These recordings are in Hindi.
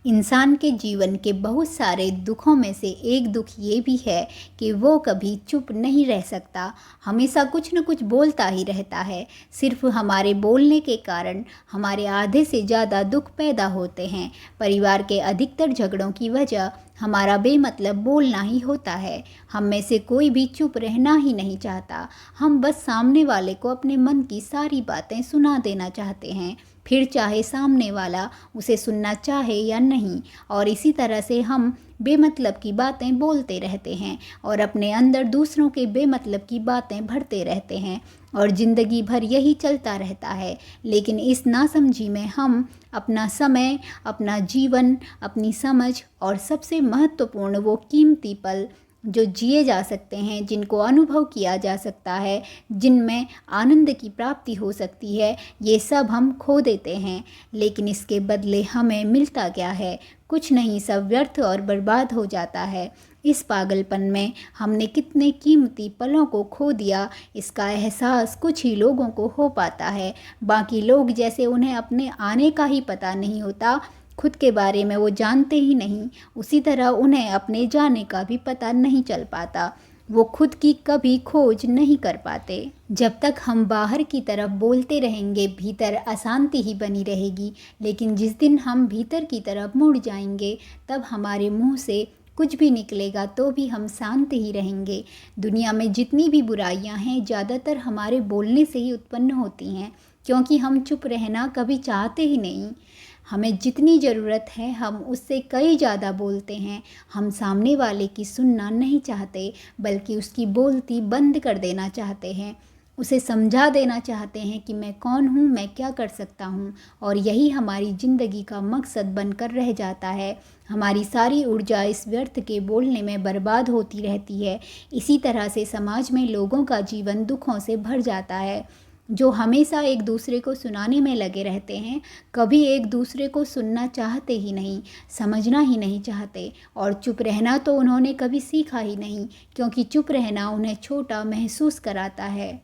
इंसान के जीवन के बहुत सारे दुखों में से एक दुख ये भी है कि वो कभी चुप नहीं रह सकता, हमेशा कुछ न कुछ बोलता ही रहता है। सिर्फ हमारे बोलने के कारण हमारे आधे से ज़्यादा दुख पैदा होते हैं। परिवार के अधिकतर झगड़ों की वजह हमारा बेमतलब बोलना ही होता है। हम में से कोई भी चुप रहना ही नहीं चाहता। हम बस सामने वाले को अपने मन की सारी बातें सुना देना चाहते हैं, फिर चाहे सामने वाला उसे सुनना चाहे या नहीं। और इसी तरह से हम बेमतलब की बातें बोलते रहते हैं और अपने अंदर दूसरों के बेमतलब की बातें भरते रहते हैं और ज़िंदगी भर यही चलता रहता है। लेकिन इस नासमझी में हम अपना समय, अपना जीवन, अपनी समझ और सबसे महत्वपूर्ण वो कीमती पल जो जिए जा सकते हैं, जिनको अनुभव किया जा सकता है, जिनमें आनंद की प्राप्ति हो सकती है, ये सब हम खो देते हैं। लेकिन इसके बदले हमें मिलता क्या है? कुछ नहीं, सब व्यर्थ और बर्बाद हो जाता है। इस पागलपन में हमने कितने कीमती पलों को खो दिया, इसका एहसास कुछ ही लोगों को हो पाता है। बाकी लोग जैसे उन्हें अपने आने का ही पता नहीं होता, खुद के बारे में वो जानते ही नहीं, उसी तरह उन्हें अपने जाने का भी पता नहीं चल पाता। वो खुद की कभी खोज नहीं कर पाते। जब तक हम बाहर की तरफ बोलते रहेंगे, भीतर अशांति ही बनी रहेगी। लेकिन जिस दिन हम भीतर की तरफ मुड़ जाएंगे, तब हमारे मुंह से कुछ भी निकलेगा तो भी हम शांत ही रहेंगे। दुनिया में जितनी भी बुराइयां हैं, ज़्यादातर हमारे बोलने से ही उत्पन्न होती हैं, क्योंकि हम चुप रहना कभी चाहते ही नहीं। हमें जितनी ज़रूरत है हम उससे कई ज़्यादा बोलते हैं। हम सामने वाले की सुनना नहीं चाहते, बल्कि उसकी बोलती बंद कर देना चाहते हैं। उसे समझा देना चाहते हैं कि मैं कौन हूँ, मैं क्या कर सकता हूँ। और यही हमारी ज़िंदगी का मकसद बनकर रह जाता है। हमारी सारी ऊर्जा इस व्यर्थ के बोलने में बर्बाद होती रहती है। इसी तरह से समाज में लोगों का जीवन दुखों से भर जाता है, जो हमेशा एक दूसरे को सुनाने में लगे रहते हैं, कभी एक दूसरे को सुनना चाहते ही नहीं, समझना ही नहीं चाहते। और चुप रहना तो उन्होंने कभी सीखा ही नहीं, क्योंकि चुप रहना उन्हें छोटा महसूस कराता है।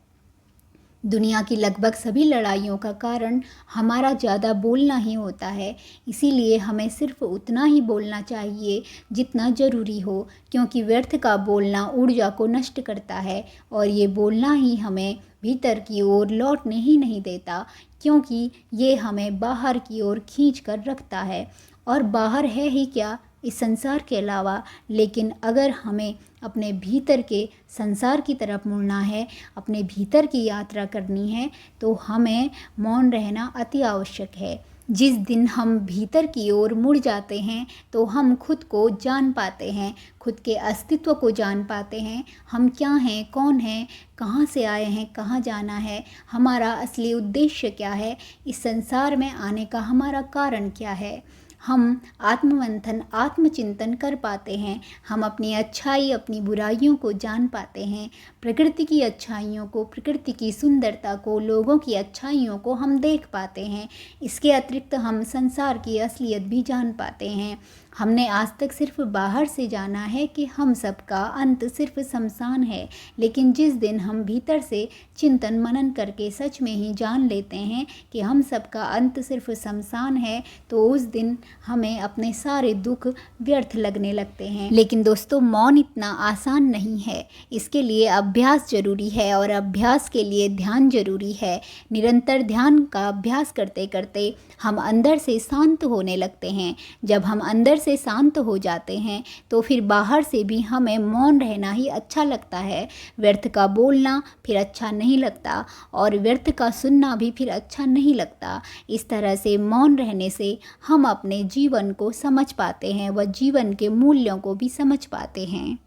दुनिया की लगभग सभी लड़ाइयों का कारण हमारा ज़्यादा बोलना ही होता है। इसीलिए हमें सिर्फ उतना ही बोलना चाहिए जितना ज़रूरी हो, क्योंकि व्यर्थ का बोलना ऊर्जा को नष्ट करता है और ये बोलना ही हमें भीतर की ओर लौटने ही नहीं देता, क्योंकि ये हमें बाहर की ओर खींच कर रखता है। और बाहर है ही क्या इस संसार के अलावा। लेकिन अगर हमें अपने भीतर के संसार की तरफ मुड़ना है, अपने भीतर की यात्रा करनी है, तो हमें मौन रहना अति आवश्यक है। जिस दिन हम भीतर की ओर मुड़ जाते हैं, तो हम खुद को जान पाते हैं, खुद के अस्तित्व को जान पाते हैं। हम क्या हैं, कौन हैं, कहाँ से आए हैं, कहाँ जाना है, हमारा असली उद्देश्य क्या है, इस संसार में आने का हमारा कारण क्या है। हम आत्ममंथन, आत्मचिंतन कर पाते हैं। हम अपनी अच्छाई, अपनी बुराइयों को जान पाते हैं। प्रकृति की अच्छाइयों को, प्रकृति की सुंदरता को, लोगों की अच्छाइयों को हम देख पाते हैं। इसके अतिरिक्त हम संसार की असलियत भी जान पाते हैं। हमने आज तक सिर्फ बाहर से जाना है कि हम सबका अंत सिर्फ शमशान है। लेकिन जिस दिन हम भीतर से चिंतन मनन करके सच में ही जान लेते हैं कि हम सबका अंत सिर्फ शमशान है, तो उस दिन हमें अपने सारे दुख व्यर्थ लगने लगते हैं। लेकिन दोस्तों, मौन इतना आसान नहीं है। इसके लिए अभ्यास जरूरी है और अभ्यास के लिए ध्यान जरूरी है। निरंतर ध्यान का अभ्यास करते करते हम अंदर से शांत होने लगते हैं। जब हम अंदर से शांत हो जाते हैं, तो फिर बाहर से भी हमें मौन रहना ही अच्छा लगता है। व्यर्थ का बोलना फिर अच्छा नहीं लगता और व्यर्थ का सुनना भी फिर अच्छा नहीं लगता। इस तरह से मौन रहने से हम अपने जीवन को समझ पाते हैं व जीवन के मूल्यों को भी समझ पाते हैं।